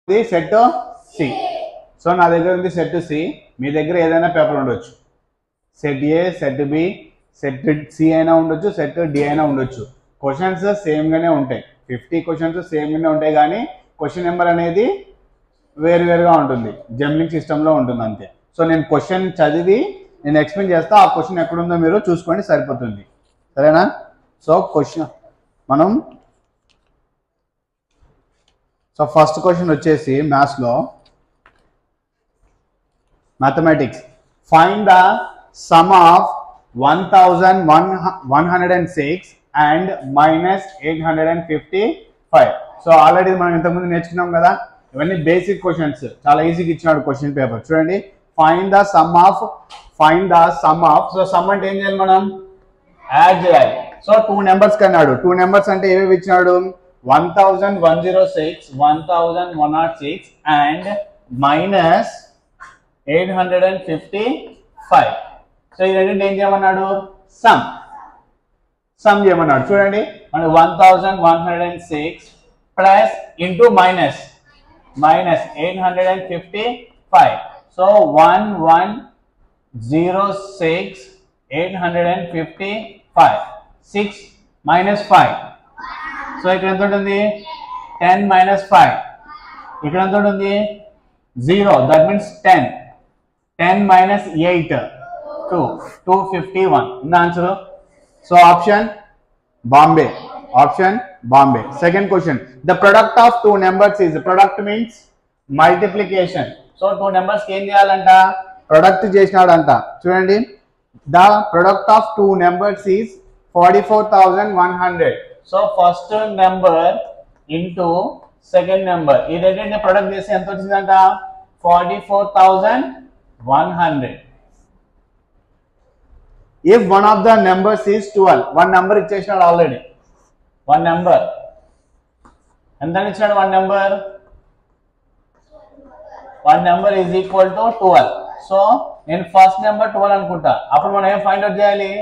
Set C. So నా దగ్గర ఉంది సెట్ సి, మీ దగ్గర ఏదైనా పేపర్ ఉండొచ్చు. సెట్ ఏ, సెట్ బి, సెట్ సి అయినా ఉండొచ్చు, సెట్ డి అయినా ఉండొచ్చు. క్వశ్చన్స్ సేమ్గానే ఉంటాయి, 50 క్వశ్చన్స్ సేమ్గానే ఉంటాయి, కానీ క్వశ్చన్ నెంబర్ అనేది వేరువేరుగా ఉంటుంది, జంబ్లింగ్ సిస్టంలో ఉంటుంది అంతే. సో నేను క్వశ్చన్ చదివి నేను ఎక్స్ప్లెయిన్ చేస్తా, ఆ క్వశ్చన్ ఎక్కడుందో మీరు చూసుకోండి, సరిపోతుంది. సరేనా? సో క్వశ్చన్ మనం ఫస్ట్ క్వశ్చన్ వచ్చేసి మ్యాథ్స్లో, mathematics. Find the sum of 1106 and -855. So already మనం ఇంతకుముందు నేర్చుకున్నాం కదా, ఇవన్నీ బేసిక్ క్వశ్చన్స్, చాలా ఈజీగా ఇచ్చినాడు క్వశ్చన్ పేపర్. చూడండి, find the sum of. So some అంటే ఏం చేయాలి, మనం యాడ్ చేయాలి. సో 2 నెంబర్స్ కన్నాడు. 2 నెంబర్స్ అంటే ఏవేవి ఇచ్చినాడు? 1106, 1106 అండ్ -855. సో ఈ రెండింటి ఏం చేయమన్నాడు? సమ్ చేయమన్నాడు. చూడండి, మన 1106 plus into minus 855. So 1106 855, 6 - 5. So ఇక్కడ ఎంత ఉంటుంది? 10 - 5. ఇక్కడ ఎంత ఉంటుంది? 0. That means 10. 10 - 8 251. ఉంది answer. So option Bombay. Second question, the product of 2 numbers is. Product means multiplication. So 2 numbers ఏం చేయాలంట? ప్రొడక్ట్ చేసినాడంట. చూడండి, ద ప్రొడక్ట్ ఆఫ్ 2 నెంబర్స్ ఈజ్ 44,100. So first number into second number, ఈ రెండింటిని ప్రొడక్ట్ చేస్తే ఎంత వచ్చిందంట? 44,100. If one of the numbers is 12. One number ఇచ్చేసినాడు ఆల్రెడీ. వన్ నెంబర్ ఎంత ఇచ్చినాడు? One number is equal to 12. So నేను ఫస్ట్ నెంబర్ 12 అనుకుంటా, అప్పుడు మనం ఏం ఫైండ్ అవుట్ చేయాలి?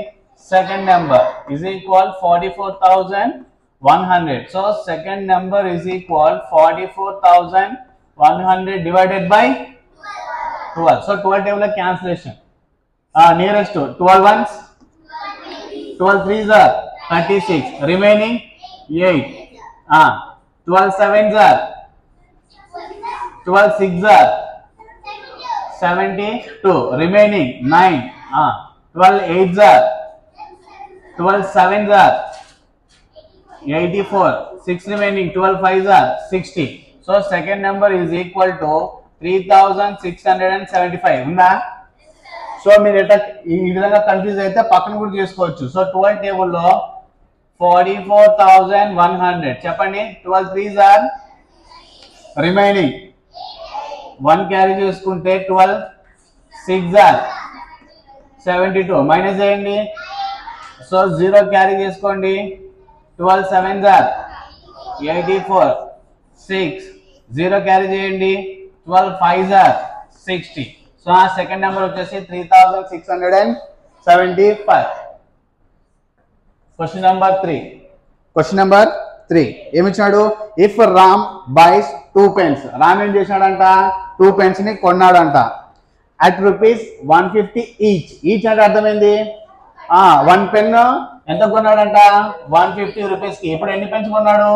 Second number is equal 44,100. So second number is equal 44,100 divided by 12. So 12 table cancellation. Nearest 12 ones, 12 threes are 36, remaining 8. 12 sevens are 12 six are 72, remaining 9. 12 eights are 12 sevens are 84, 6 remaining, 12 fives are 60. So second number is equal to 3,675. ఉందా? So మీరు ఎట్లా ఈ విధంగా confuse అయితే పక్కన కూడా చేసుకోవచ్చు. So 12 టేబుల్లో 44,100 చెప్పండి. 12 threes are రిమైనింగ్ 1 క్యారీ చేసుకుంటే 12 6 are 72, మైనస్ చేయండి. సో 0 క్యారీ చేసుకోండి. 12 sevens are 84, 6 0 క్యారీ చేయండి. 12 fives are 60. సో ఆ సెకండ్ నెంబర్ వచ్చేసి 3,675. క్వశ్చన్ నెంబర్ 3 ఏమిచ్చాడు? If Ram buys 2 pens. Ram ఏం చేసినాడంట? 2 pens ని కొన్నాడంట. అట్ ₹150 ఈచ్ అంటే అర్థమైంది. 1 పెన్ ఎంత కొన్నాడంట? 150 రూపీస్కి. ఇప్పుడు ఎన్ని పెన్స్ కొన్నాడు?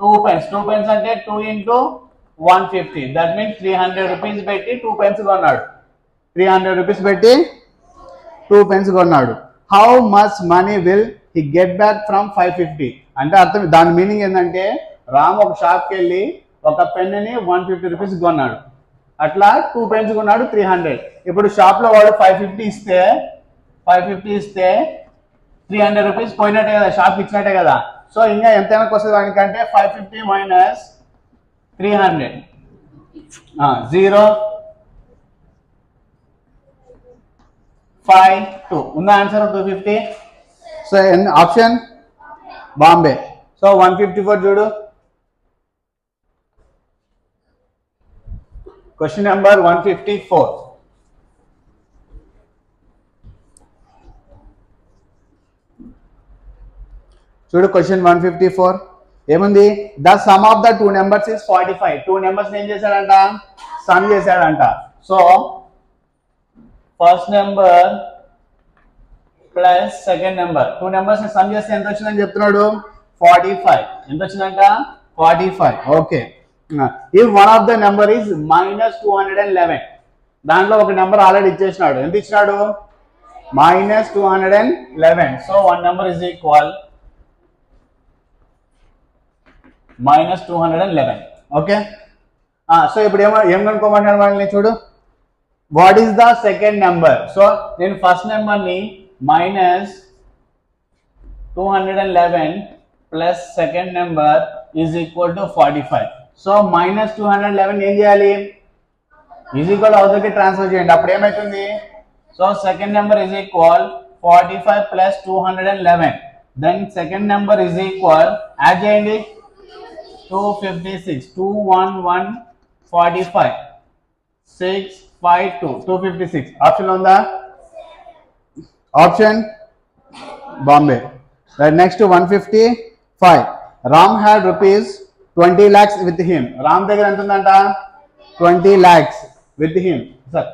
2 pens. 2 pens అంటే 2 × 150. దట్ మీన్స్ 300 రూపీస్ పెట్టి 2 pens కొన్నాడు. 300 రూపీస్ పెట్టి 2 pens కొన్నాడు. How much money will he get back from 550? అంటే అర్థం, దాని మీనింగ్ ఏంటంటే రామ్ ఒక షాప్కి వెళ్ళి ఒక పెన్ని 150 రూపీస్ కొన్నాడు. అట్లా 2 pens కొన్నాడు, 300. ఇప్పుడు షాప్లో వాడు 550 ఇస్తే 300 రూపీస్ పోయినట్టే కదా, షాప్కి ఇచ్చినట్టే కదా. సో ఇంకా ఎంతైనా వస్తుంది దానికంటే 550 మైనస్ 300, 0 5 2. ఉందా answer? 250. So option Bombay. So 154 చూడు. Question number 154. చూడు క్వశ్చన్ 154. ఏముంది the sum of the two numbers is 45. Two numbers ఏం చేశాడంట సమ్ చేశాడంట. So first number plus second number two numbers ని సమ్ చేస్తే ఎంత వచ్చిందని చెప్తున్నాడు 45. ఎంత వచ్చిందంట 45. Okay if one of the number is -211 దాంట్లో ఒక నెంబర్ ఆల్రెడీ ఇచ్చేసినాడు. ఎంత ఇచ్చినాడు -211. So one number is equal -211. Okay so ఇప్పుడు ఏం కనుక్కోమన్నాడు వాళ్ళని చూడు. What is the second number? So నేను ఫస్ట్ నెంబర్ ని -211 plus second number is equal to 45. So -211 ఏం చేయాలి ఈజ్ ఈక్వల్ అవతలకి ట్రాన్స్ఫర్ చేయండి. అప్పుడు ఏమవుతుంది? So second number is equal 45 plus 211. Then second number is equal add చేయండి 256 211 45 652 256. ఆప్షన్ ఉందా? Option Bombay. Next 155. Ram had rupees 20 lakhs with him. Ram దగ్గర ఎంత ఉందంట 20 lakhs with him. Sir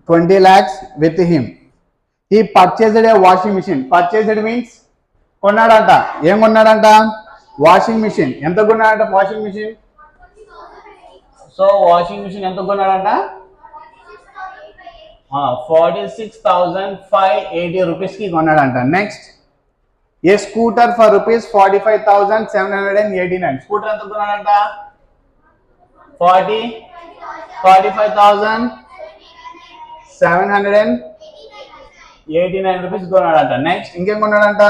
20 lakhs with him. He purchased a washing machine. Purchased means కొన్నాడంట. ఏం కొన్నాడంట washing machine. ఎంత కొన్నాడంట washing machine? So washing machine ఎంత కొన్నాడంట 46,580 రూపీస్ కి కొన్నాడంట. Next a scooter for rupees 45,789. Scooter ఎంత కొన్నాడంట 45,789 రూపీస్ కొన్నాడంట. నెక్స్ట్ ఇంకేం కొన్నాడంట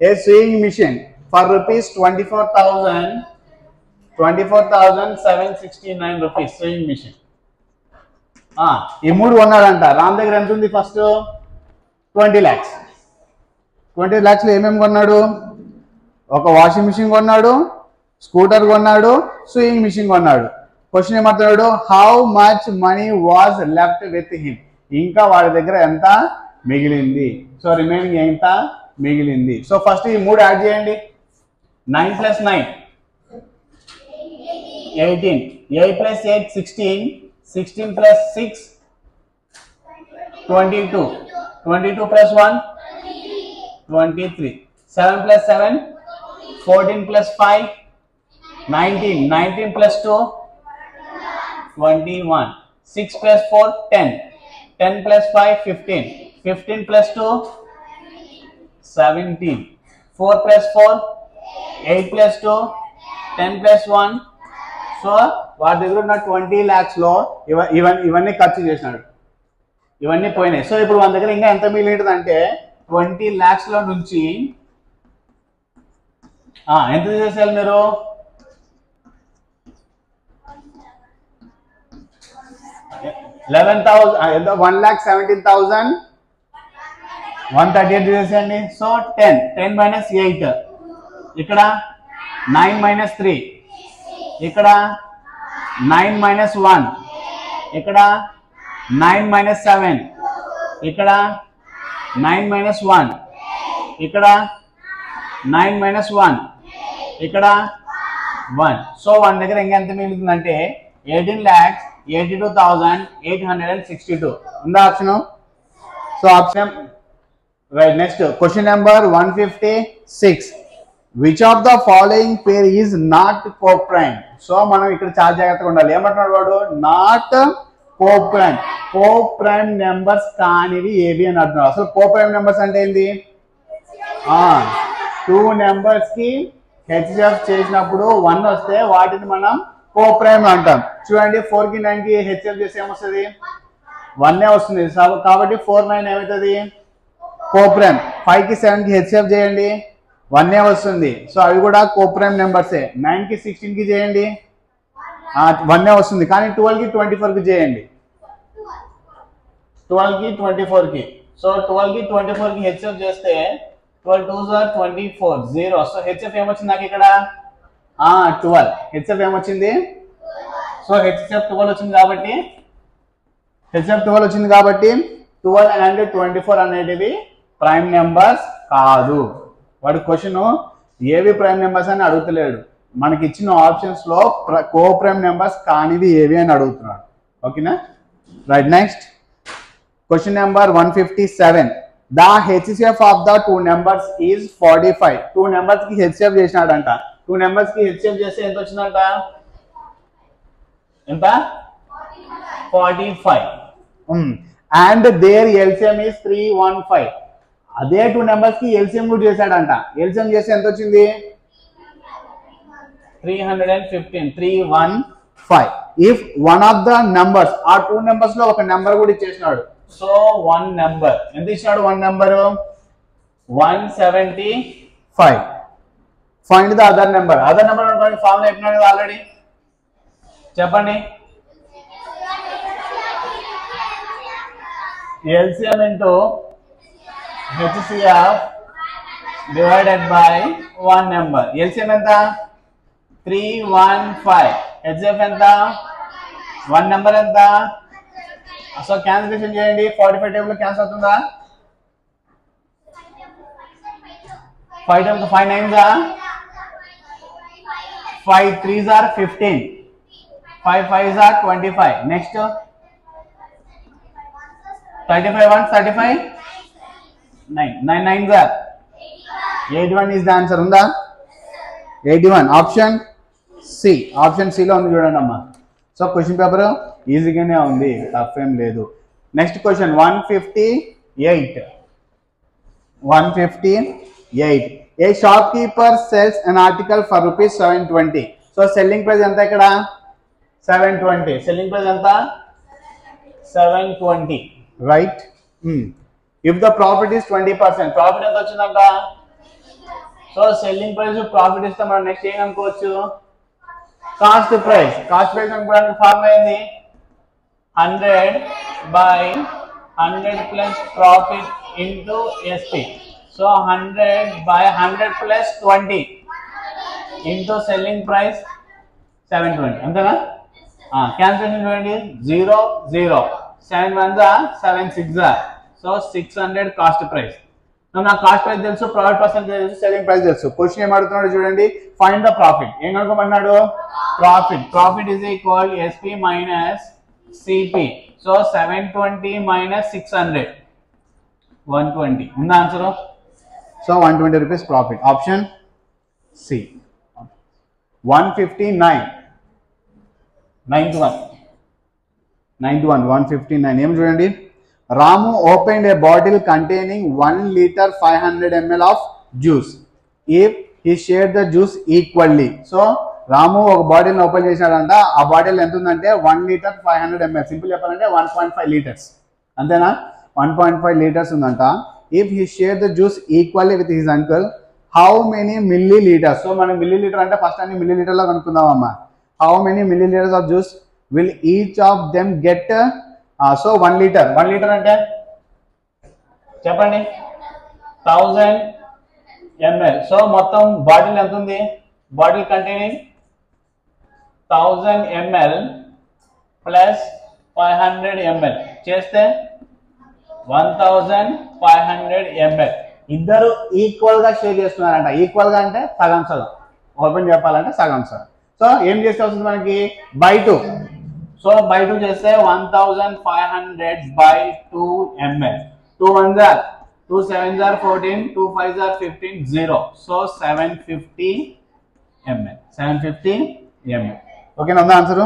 a sewing machine for rupees 24,769 rupees sewing machine. ఈ మూడు కొన్నాడంట. రామ్ దగ్గర ఎంత ఉంది? First 20 lakhs. 20 lakhs లో ఏమేమి కొన్నాడు? ఒక వాషింగ్ మిషన్ కొన్నాడు, స్కూటర్ కొన్నాడు, స్వింగ్ మిషన్ కొన్నాడు. క్వశ్చన్ ఏమంటున్నాడు how much money was left with him. ఇంకా వాడి దగ్గర ఎంత మిగిలింది? సో రిమైనింగ్ ఎంత మిగిలింది? సో ఫస్ట్ ఈ మూడు యాడ్ చేయండి. 9 + 9 18 8 + 8 16 16 + 6 22 22 + 1 23 7 + 7 14 + 5 19 19 + 2 21 6 + 4 10 10 + 5 15 15 + 2 17 4 + 4 8 + 2 10 + 1. సో వాడి దగ్గర ఉన్న 20 lakhs లో ఇవన్నీ ఖర్చు చేసినాడు. ఇవన్నీ పోయినాయి. సో ఇప్పుడు మన దగ్గర ఇంకా ఎంత మిగిలింది అంటే 20 lakhs లో నుంచి ఎంత చేసేయాలి మీరు? 1,17,138 చేసేయండి. సో 10 10 - 8 ఇక్కడ 9 - 3 ఇక్కడ 9 - 1 ఇక్కడ 9 - 7 ఇక్కడ 9 - 1 ఇక్కడ 9 - 1 ఇక్కడ 1. సో వన్ దగ్గర ఇంకెంత మిగులుతుందంటే 18,82,862 ఉందా option? So option right. Next question number 156. Which of the following pair is not coprime. So మనం ఇక్కడ చాలా జాగ్రత్తగా ఉండాలి. ఏమంటున్నాడు వాడు? Not coprime. కోప్రైమ్ నెంబర్స్ కానివి ఏవి అని అంటున్నాడు. అసలు కోప్రైమ్ నెంబర్స్ అంటే ఏంటి? 2 నెంబర్స్ కి హెచ్ఎఫ్ చేసినప్పుడు 1 వస్తే వాటిని మనం కోప్రైమ్ అంటాం. చూడండి 4 కి 9 కి హెచ్ఎఫ్ చేస్తే ఏమొస్తుంది? 1 వస్తుంది. కాబట్టి 4 9 ఏమవుతుంది? కోప్రైమ్. 5 కి 7 కి హెచ్ఎఫ్ చేయండి 1 వస్తుంది. సో అవి కూడా కోప్రైమ్ నెంబర్సే. 9 కి 16 కి చేయండి 1 వస్తుంది. కానీ 12 కి 24 కి చేయండి 12 కి 24 కి. సో 12 కి 24 కి హెచ్ఎఫ్ చేస్తే 12 2s are 24 0. సో హెచ్ఎఫ్ ఏమొచ్చింది నాకు ఇక్కడ? 12. హెచ్ఎఫ్ ఏమొచ్చింది? సో హెచ్ఎఫ్ 12 వచ్చింది కాబట్టి 12 అండ్ 24 అనేటివి ప్రైమ్ నెంబర్స్ కాదు. వాడి క్వశ్చన్ ఏవి ప్రైమ్ నెంబర్స్ అని అడుగుతలేడు, మనకి ఇచ్చిన ఆప్షన్స్ లో కో ప్రైమ్ నెంబర్స్ కానివి ఏవి అని అడుగుతున్నాడు. ఓకేనా, right. Next question number 157. The HCF of the two numbers is 45. Two numbers కి హెచ్సిఎఫ్ చేసినాడంట. టూ నెంబర్స్ కి హెచ్సిఎఫ్ చేస్తే ఎంత వచ్చిందంట? ఎంత? 45. And there LCM is 315. అదే టూ నెంబర్స్ కి ఎల్సిఎం కూడా చేశాడంట. ఎల్సిఎం చేస్తే ఎంత వచ్చింది? 315. 315. If one of the numbers, ఆ టూ నెంబర్స్ లో ఒక నెంబర్ కూడా ఇచ్చేసినాడు. సో వన్ నెంబర్ ఎంత ఇచ్చినాడు? One number 175. Find the other number. Other number అనుకోండి, ఫార్ములా చెప్పినాడు కదా ఆల్రెడీ, చెప్పండి. LCM into HCF divided by one number. LCM ఎంత? 315. హెచ్సిఎఫ్ ఎంత? వన్ నెంబర్ ఎంత? సో క్యాన్సిలేషన్ చేయండి. 45 టేబుల్ క్యాన్సిల్ అవుతుందా? 5 table 5 9s 5 3s 15. 5 5s 25. Next 35 1 35 9 9 9s 81 is the answer. ఉందా? 81 ఆప్షన్ సి. ఆప్షన్ సి లో ఉంది చూడండి అమ్మా. సో క్వశ్చన్ పేపర్ ఈజీగానే ఉంది, టఫ్ ఏం లేదు. Next question 158. 158. A shop keeper cells an article for rupees 720. So selling price ఎంత ఇక్కడ? 720. సెల్లింగ్ ప్రైస్ ఎంత? 720. Right. If the profit is 20%, profit ఎంత వచ్చిందంట? సో సెల్లింగ్ ప్రైస్ ప్రాఫిట్ ఇస్తే మనం నెక్స్ట్ ఏం అనుకోవచ్చు? Cost price. కాస్ట్ ప్రైస్ అనుకోవడానికి ఫార్ములా ఏంది? 100 by 100 plus profit into SP. So 100 by 100 plus 20 into selling price 720. అంతేనా? క్యాన్సిలేషన్ చూడండి. 0 0 7 1s 7 6s. So 600 cost price. నా కాస్ట్ ప్రైస్ తెలుసు, ప్రాఫిట్ పర్సెంటేజ్ తెలుసు, సెల్లింగ్ ప్రైస్ తెలుసు. క్వశ్చన్ ఏం అడుగుతున్నాడు చూడండి. Find the profit. ఏం కనుక్కోమన్నాడు? Profit. Profit is equal SP minus CP. So 720 minus 600 120. ఉందా answer? So 120 rupees profit. Option C. 159. 159 ఏం చూడండి. Ramu opened a bottle containing 1 liter 500 ml of juice. If he shared the juice equally. So Ramu ఒక bottle open చేశాడంట. ఆ bottle ఎంత ఉందంటే 1 litre 500 ml. Simple చెప్పాలంటే 1.5 litres. అంతేనా? 1.5 లీటర్స్ ఉందంట. If he shared the juice equally with his uncle, how many milliliters? So మనం millilitre అంటే ఫస్ట్ అన్ని మిల్లీలీటర్ లో కనుక్కుందాం అమ్మా. How many milliliters of juice will each of them get? So 1 litre. 1 litre అంటే చెప్పండి. 1000 ml. సో మొత్తం bottle ఎంత ఉంది? Bottle containing 1000 ml plus 500 ml చేస్తే 1500 ml. ఇద్దరు ఈక్వల్ గా షేర్ చేస్తున్నారంట. ఈక్వల్ గా అంటే సగం సగం. ఓపెన్ చెప్పాలంటే సగం సగం. సో ఏం చేస్తే వస్తుంది మనకి? బై 2. సో బై 2 చేస్తే 1500 by 2 ml. 2 1s 2 7s 14 2 5s 15 0. So 750 ml. 750 ml. Okay నా answer?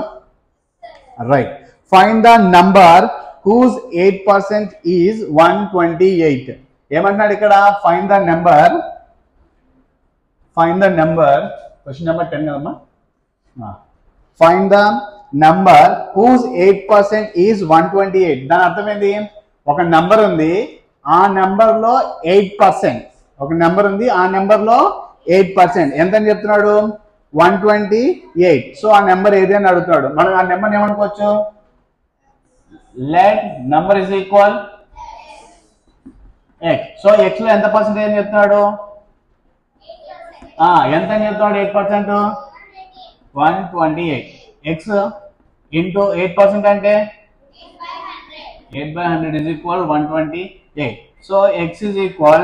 Right. Find the number whose 8% is 128. ఏమంటున్నాడు ఇక్కడ? Find the number. Find the number. Question number 10 కదమ్మా. Find the number whose 8% is 128. దాని అర్థం ఏంటి? ఒక number ఉంది, ఆ నెంబర్ లో 8%. ఒక నెంబర్ ఉంది, ఆ నెంబర్ లో 8%. ఎంత అని చెప్తున్నాడు? 128. సో ఆ నెంబర్ ఏది అని అడుగుతున్నాడు. మనం ఆ నెంబర్ ఏమనుకోవచ్చు? Let number is equal x. So x లో ఎంత పర్సెంటేజ్ అని చెప్తున్నాడు? ఎంత అని చెప్తున్నాడు? 8%. 128. x into 8% అంటే 8/100 is equal 128. So x is equal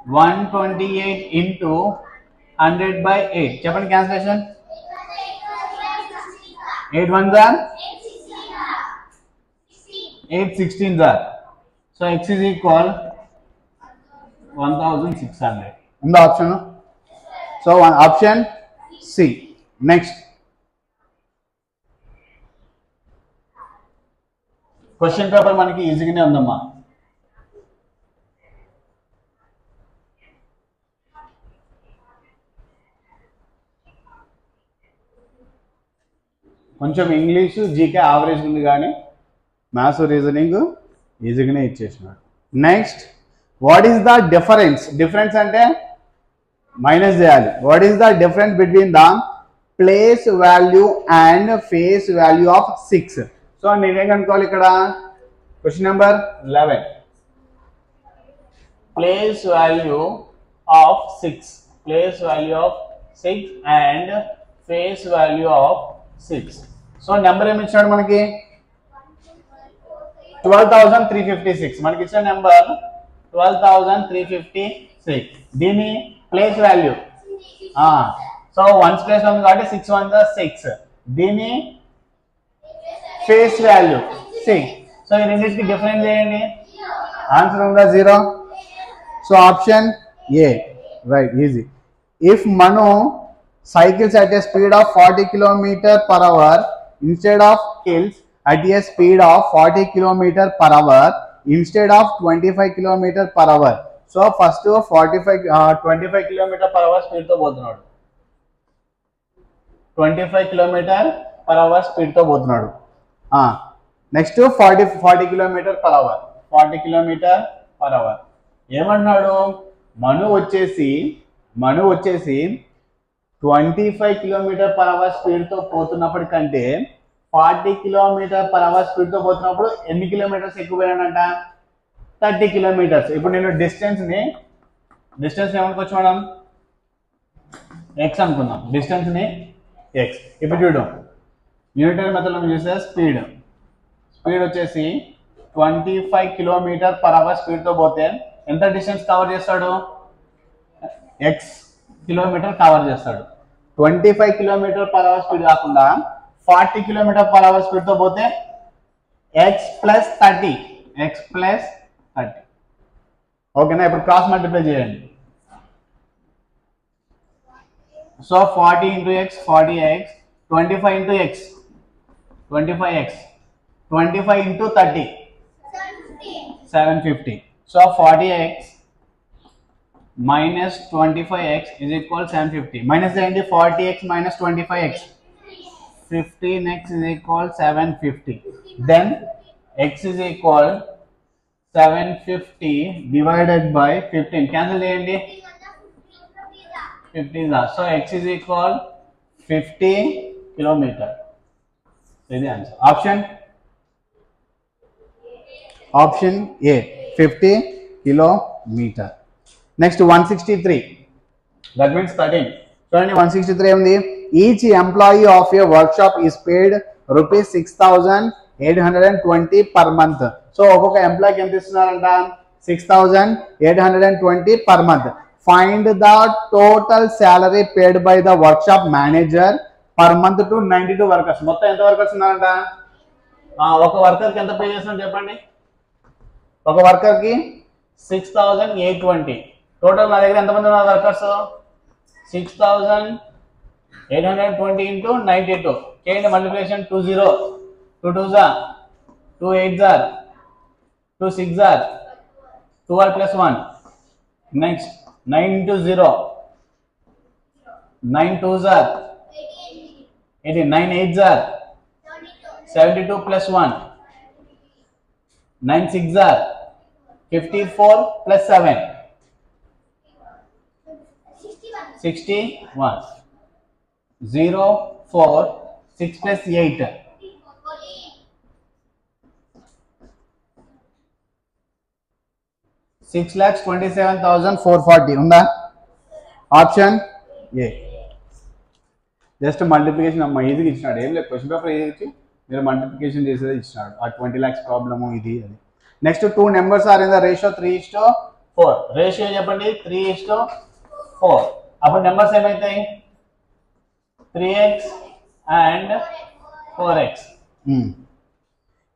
128 into 100 by 8. చెప్పండి cancellation. 8 1s are 8 16s are. So x is equal 1600. In the option. So one option C. Next. Question paper మనకి ఈజీగానే ఉందమ్మా. కొంచెం ఇంగ్లీషు జీకే యావరేజ్ ఉంది కానీ maths reasoning ఈజీగానే ఇచ్చేసినాడు. Next, what is the difference? Difference అంటే మైనస్ చేయాలి. What is the difference between the place value and face value of 6? So నేనేం కనుక్కోవాలి ఇక్కడ? Question number 11, place value of 6, place value of 6 and face value of 6. So number ఏమి ఇచ్చాడు మనకి? 12,356. మనకి ఇచ్చిన నెంబర్ 12,356. దీని place value, so ones place ఉంది కాబట్టి 6 1s are 6. దీని ఫేస్ వాల్యూ 6. సో ఈ రెండింటికి డిఫరెన్స్ చేయండి. ఆన్సర్ ఉందా? 0. So option A right, easy. If Manu cycles at a speed of 40 km/h instead of kills at a speed of 40 km/h instead of 25 km/h. So first 25 km/h speed తో పోతున్నాడు. 25 km/h speed తో పోతున్నాడు. Next 40 km/h. 40 km/h ఏమన్నాడు? మను వచ్చేసి 25 km/h speed తో పోతున్నప్పటికంటే 40 km/h speed తో పోతున్నప్పుడు ఎన్ని కిలోమీటర్స్ ఎక్కువ పోయాడంట? 30 కిలోమీటర్స్. ఇప్పుడు నేను డిస్టెన్స్ ఏమనుకోవచ్చు మేడం? ఎక్స్ అనుకుందాం. డిస్టెన్స్ ని ఎక్స్. ఇప్పుడు చూడు, న్యూటన్ మెథడ్ లో చూస్తే స్పీడ్ వచ్చేసి 25 km/h స్పీడ్ తో పోతే ఎంత డిస్టెన్స్ కవర్ చేస్తాడు? ఎక్స్ కిలోమీటర్ కవర్ చేస్తాడు. 25 km/h స్పీడ్ కాకుండా 40 km/h స్పీడ్ తో పోతే ఎక్స్ ప్లస్ 30. ఓకేనా? ఇప్పుడు క్రాస్ మల్టిప్లై చేయండి. So 40 into x 40x, 25 into x 25x, 25 into 30 750. So 40x minus 25x is equal 750. Minus the 40x minus 25x, 15x is equal 750. Then x is equal 750 divided by 15. Cancel the 15. So x is equal 50 kilometer. This is the answer. Option A, 50 kilometer. Next 163. That means 13. So 163 ఉంది. Each employee of a workshop is paid rupees 6,820 per month. So ఒక్కొక్క ఎంప్లాయీకి ఎంత ఇస్తున్నారంట? 6,820 per month. Find the total salary paid by the workshop manager per month to 92 workers. మొత్తం ఎంత workers ఉన్నారంట? ఒక worker కి ఎంత pay చేస్తున్నాం చెప్పండి? ఒక వర్కర్ కి 6,820. టోటల్ నా దగ్గర ఎంతమంది ఉన్నారు వర్కర్స్? 6,820 into 92. చేయండి multiplication. 2 0 2 2s are 2 8s are 2 6s are 12 plus 1. Next 9 into 0 9 2s are 18. 9 8s are 72 plus 1. 9 6s are 54 plus 7 61. 0 4 6 plus 8 6,27,440 ఉందా? Option A. జస్ట్ మల్టిప్లికేషన్ అమ్మ ఈజీగా ఇచ్చినాడు. ఏం లేదు, క్వశ్చన్ పేపర్ ఈజీ ఇచ్చి మీరు మల్టిప్లికేషన్ చేసేది ఇచ్చినాడు. ఆ 20 lakhs ప్రాబ్లము ఇది అది. Next 2 numbers are in the ratio 3:4. 4. Ratio చెప్పండి 3:4. అప్పుడు నెంబర్స్ ఏమవుతాయి 3x and 4x.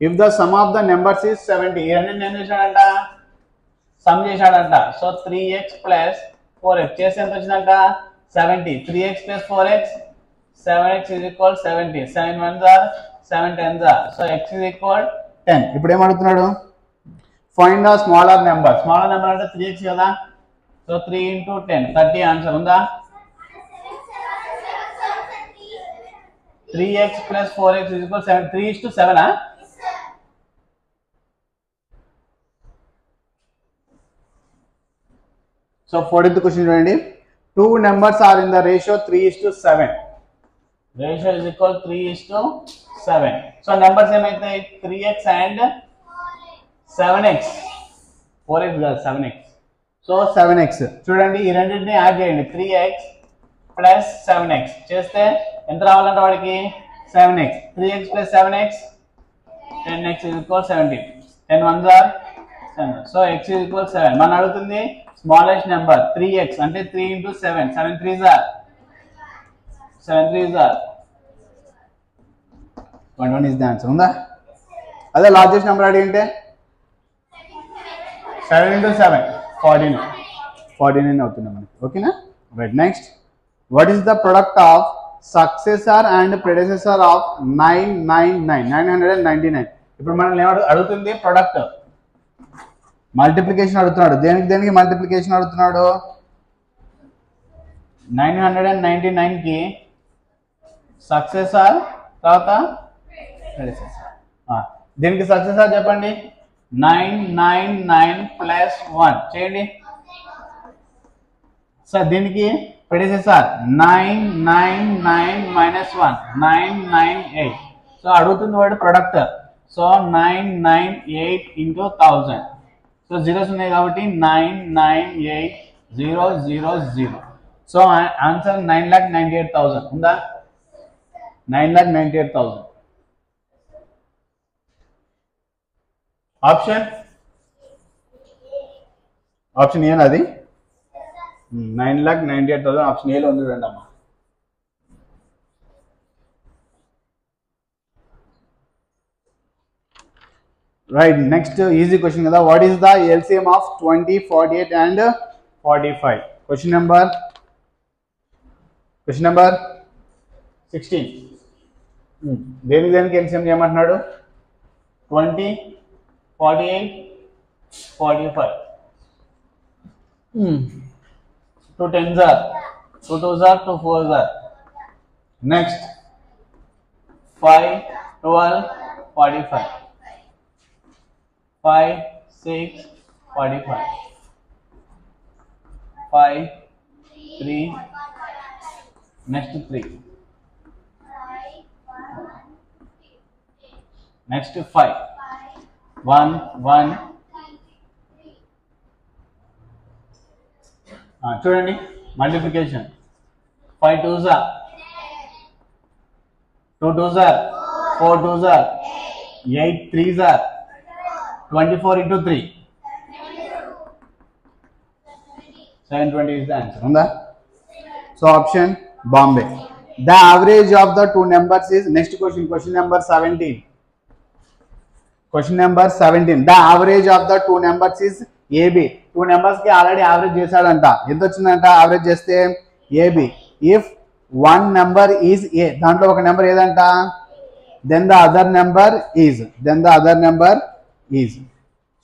If the sum of the numbers is 70, ఈ రెండు నేను చేశాడంట సమ్ చేశాడంట. సో 3x plus 4x చేస్తే ఎంత వచ్చిందంట 70. 3x plus 4x 7x is equal 70. 7 1s are 7 10s are. So x is equal 10. ఇప్పుడు ఏం అడుగుతున్నాడు find the smaller number. Smaller number అంటే 3x కదా. సో 3 into 10 30 ఆన్సర్ ఉందా. 3x plus 4x is equal 7. 3:7 so 40th question చూడండి. 2 numbers are in the ratio 3:7. Ratio is equal 3:7. So numbers ఏమైతాయి 3x and 7x. 4x కాదు 7x. So 7x చూడండి ఈ రెండింటిని add చేయండి. 3x plus 7x చేస్తే ఎంత రావాలంట వాడికి 7x. 3x plus 7x 10x is equal 70. 10 1s are 7. So x is equal 7. మనం అడుగుతుంది స్మాలెస్ట్ నెంబర్ 3x అంటే 3 into 7. 7 3s are 21 is the answer ఉందా. అదే లార్జెస్ట్ నెంబర్ అడిగింటే 7 into 7 49 అవుతుంది మనకి. ఓకేనా. Right. Next what is the product of successor and predecessor of 999. ఇప్పుడు మనం అడుగుతుంది ప్రొడక్ట్ మల్టిప్లికేషన్ అడుగుతున్నాడు. దేనికి మల్టిప్లికేషన్ అడుగుతున్నాడు 999 కి సక్సెసర్ తర్వాత ప్రెడెసెసర్. దీనికి సక్సెసర్ చెప్పండి 999 plus 1 చేయండి. సార్ దీనికి ప్రెడెసెసర్ 999 minus 1 998. సో అడుగుతుంది వాడు product. So 998 into 1000. So zeros ఉన్నాయి కాబట్టి 998000. సో ఆన్సర్ 9,98,000 ఉందా. 9,98,000 ఆప్షన్ ఏనా అది 9,98,000 ఆప్షన్ ఏలో ఉంది చూడండి అమ్మా. రైట్. నెక్స్ట్ ఈజీ క్వశ్చన్ కదా. What is the LCM of 20, 48 and 45? Question number 16. దేనికి ఎల్సిఎం చేయమంటున్నాడు 20, 48, 45. 2 10s are 2 2s are 2 4s are. Next 5 12 45. 5 6 45. 5 3. Next 3. Next 5 1 1. చూడండి multiplication 5 2s are 2 2s are 4 2s are 8 3s are 24 into 3 720 is the answer ఉందా. So option Bombay. The average of the two numbers is next question number 17. Question number 17. The average of the two numbers is A B. Two numbers కి already average చేశాడంట. ఎంత వచ్చిందంట average చేస్తే A B. If one number is A దాంట్లో ఒక నెంబర్ ఏదంట then the other number is.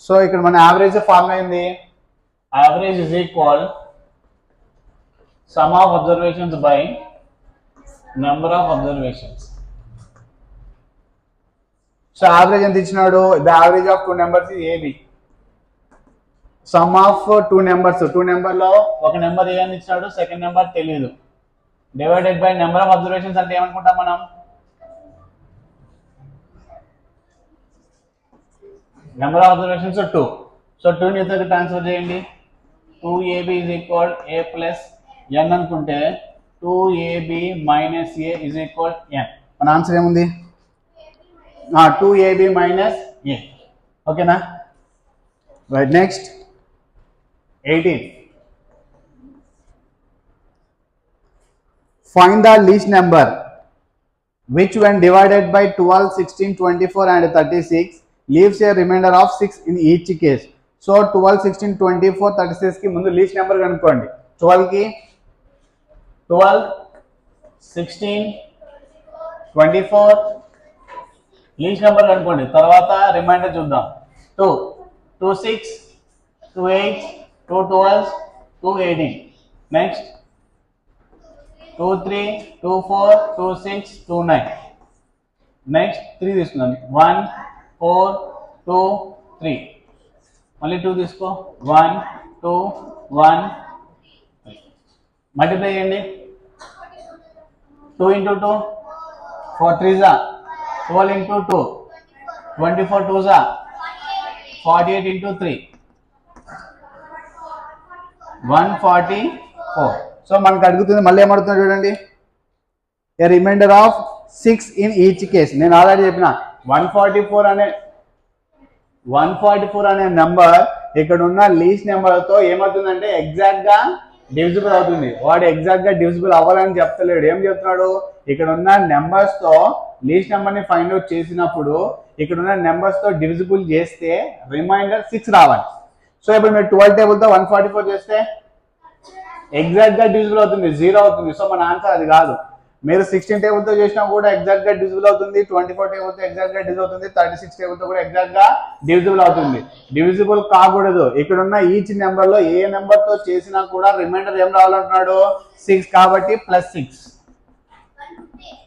So ఇక్కడ మన యావరేజ్ ఫార్మ్ అయింది. Average is equal sum of observations by number of observations. So average ఎంత ఇచ్చినాడు the average of two numbers is AB. Sum of two number లో ఒక number ఏమని ఇచ్చినాడు second number తెలియదు. Divided by number of observations అంటే ఏమనుకుంటాం మనం నెంబర్ ఆఫ్ అబ్జర్వేషన్స్ 2. సో 2 ని ఇతరులకు ట్రాన్స్ఫర్ చేయండి. 2ab is equal a plus n అనుకుంటే 2ab minus a is equal n. మన ఆన్సర్ ఏముంది 2ab minus a. ఓకేనా. Right. Next 18. Find the least number which when divided by 12, 16, 24 and 36 leaves a remainder of 6 in each case. So 12, 16, 24, 36 की ముందు least number కనుక్కోండి. 12 की 12, 16, 24 least number కనుక్కోండి. తర్వాత reminder చూద్దాం. 2, 2, 6, 2, 8, 2, 12, 2, 18. నెక్స్ట్ 2, 3, 2, 4, 2, 6, 2, 9. నెక్స్ట్ 3 తీసుకుందాం. 1, 4, 2, 3. మళ్ళీ 2 తీసుకో. 1, 2, 1, 3. మల్టిప్లై చేయండి. 2 into 2, 4 3s are 12 into 2, 24 2s are 48 into 3, 144. So మనకు అడుగుతుంది, మళ్ళీ ఏమడుగుతుంది చూడండి. A remainder of 6 in each case. నేను ఆల్రెడీ చెప్పిన 144 అనే నెంబర్ ఇక్కడ ఉన్న లీస్ట్ నెంబర్తో ఏమవుతుందంటే ఎగ్జాక్ట్ గా డివిజిబుల్ అవుతుంది. వాడు ఎగ్జాక్ట్ గా డివిజిబుల్ అవ్వాలని చెప్తలేడు. ఏం చెప్తున్నాడు, ఇక్కడ ఉన్న నెంబర్స్ తో లీస్ట్ నెంబర్ ని ఫైండ్ అవుట్ చేసినప్పుడు ఇక్కడ ఉన్న నెంబర్స్ తో డివిజిబుల్ చేస్తే రిమైండర్ 6 రావాలి. సో ఇప్పుడు మీరు 12 టేబుల్ తో 144 చేస్తే ఎగ్జాక్ట్ గా డివిజిబుల్ అవుతుంది, 0 అవుతుంది. సో మన ఆన్సర్ అది కాదు. మీరు 16 టేబుల్ తో చేసినా కూడా ఎగ్జాక్ట్ గా డివిజిబుల్ అవుతుంది, 24 టేబుల్ తో ఎగ్జాక్ట్ గా డివిజిబుల్ అవుతుంది, 36 టేబుల్ తో కూడా ఎగ్జాక్ట్ గా డివిజిబుల్ అవుతుంది. డివిజిబుల్ కాకూడదు. ఇక్కడ ఉన్న ఈచ్ నెంబర్ లో ఏ నెంబర్ తో చేసినా కూడా రిమైండర్ ఏం రావాలంటున్నాడు, 6. కాబట్టి +6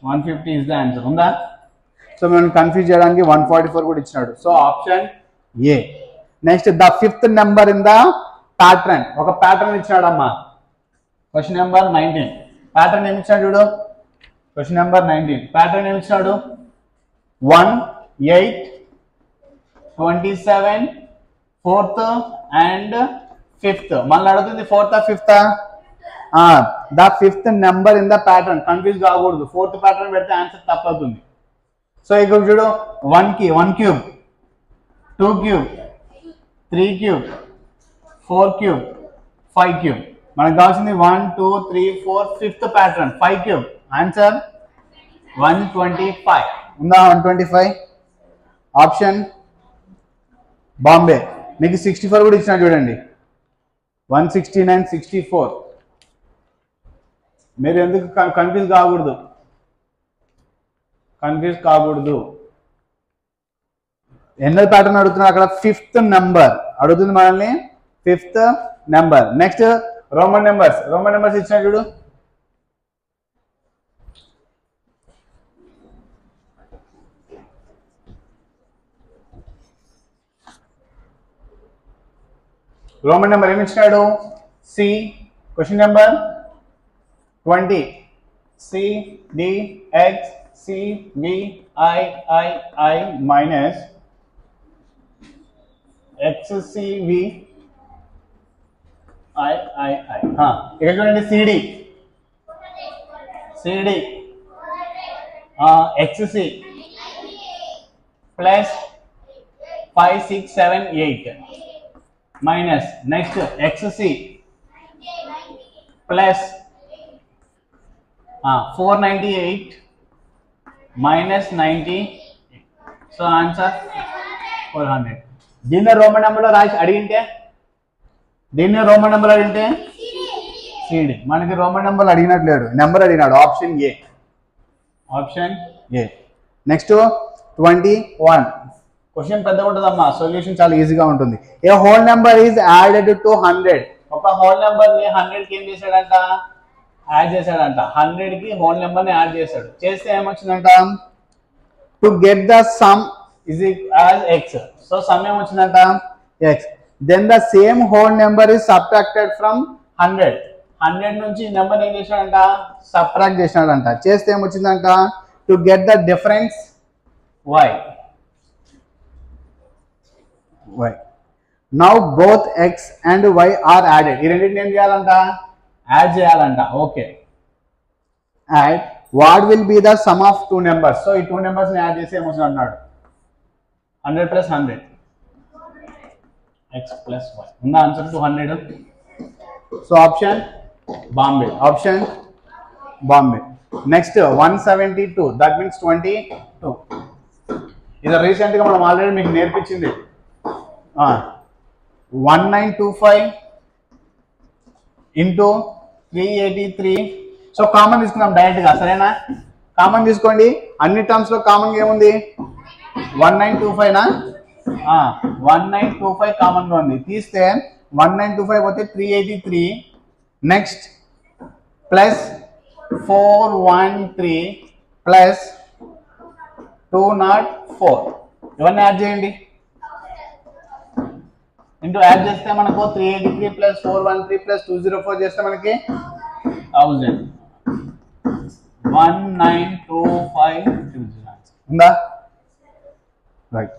150 ఇస్ ద ఆన్సర్. ఉందా? సో మనం కన్ఫ్యూజ్ చేయడానికి 144 కూడా ఇచ్చినాడు. So option A. Next the 5th number in the pattern. ఒక ప్యాటర్న్ ఇచ్చినాడు అమ్మా. Question number 19. ప్యాటర్న్ ఏమి ఇచ్చాడు చూడు. క్వశ్చన్ నెంబర్ 19 ప్యాటర్న్ ఏమి ఇచ్చాడు. 1, 8, 27, 4th and 5th. మళ్ళీ అడుగుతుంది 4th, 5th. The 5th number in the pattern. Confuse కాకూడదు. 4th ప్యాటర్న్ పెడితే ఆన్సర్ తప్పవుతుంది. సో ఇక్కడ చూడు, 1 కి 1 cube, 2 cube, 3 cube, 4 cube, 5 cube. మనకు కావాల్సింది 1, 2, 3, 4 5th ప్యాటర్న్ 5 క్యూబ్. ఆన్సర్ 125. ఉందా 125? ఆప్షన్ బాంబే. మీకు 64 కూడా ఇచ్చిన చూడండి. 169, 64. మీరు ఎందుకు కన్ఫ్యూజ్ కాకూడదు, ఎన్నో ప్యాటర్న్ అడుగుతున్నారు అక్కడ. 5th నెంబర్ అడుగుతుంది మనల్ని, 5th number. Next Roman numbers ఇచ్చిన చూడు. రోమన్ నెంబర్ ఏమి ఇచ్చినాడు, C. Question number 20. C, D, X, C, V, I minus X, C, V, I. ఇక్కడ చూడండి, CD, XC plus 5, 6, 7, 8 minus next XC plus 498 minus 90. So answer 400. దీన్ని Roman నెంబర్లో రాసి అడిగింటే, CD. మనకి రోమన్ నెంబర్ అడిగినట్లేడు, నెంబర్ అడిగినాడు. Option A. నెక్స్ట్ 21. క్వశ్చన్ పెద్దగా ఉంటుందమ్మా, సొల్యూషన్ చాలా ఈజీగా ఉంటుంది. A whole number is added to 100. ఒక హోల్ నెంబర్ ని 100 కి ఏం చేశాడంట, యాడ్ చేశాడంట. 100 కి హోల్ నెంబర్ ని యాడ్ చేశాడు. చేస్తే ఏమొచ్చిందంట, to get the sum is as x. So sum ఏమొచ్చిందంట, x. Then the same whole number is subtracted from 100. 100 నుంచి నెంబర్ ఏం చేశాడంట, సబ్ట్రాక్ట్ చేశాడంట. చేస్తే ఏమొచ్చిందంట, to get the difference y. Now both x and y are added. ఈ రెండింటిని ఏం చేయాలంట, యాడ్ చేయాలంట. Okay, add what will be the sum of 2 numbers. So ఈ 2 నెంబర్స్ ని యాడ్ చేసి ఏమొస్తుంది అన్నాడు, 100 + 100 x + y. ఉందా answer 200? So option Bombay. Option Bombay. Next 172, that means 22. ఇది రీసెంట్ గా మనం ఆల్రెడీ మీకు నేర్పించింది. 1925 ఇంటూ 383. సో కామన్ తీసుకుందాం డైరెక్ట్ గా, సరేనా? కామన్ తీసుకోండి. అన్ని టర్మ్స్ లో కామన్ ఏముంది? 1925 నా? 1925 కామన్ గా ఉంది. తీస్తే 1925 పోతే 383. Next plus 413 plus 204. ఇవన్నీ యాడ్ చేయండి. ఇంటూ యాడ్ చేస్తే మనకు 383 ప్లస్ 413 ప్లస్ 204 చేస్తే మనకి 1000. 1925 ఉందా? రైట్.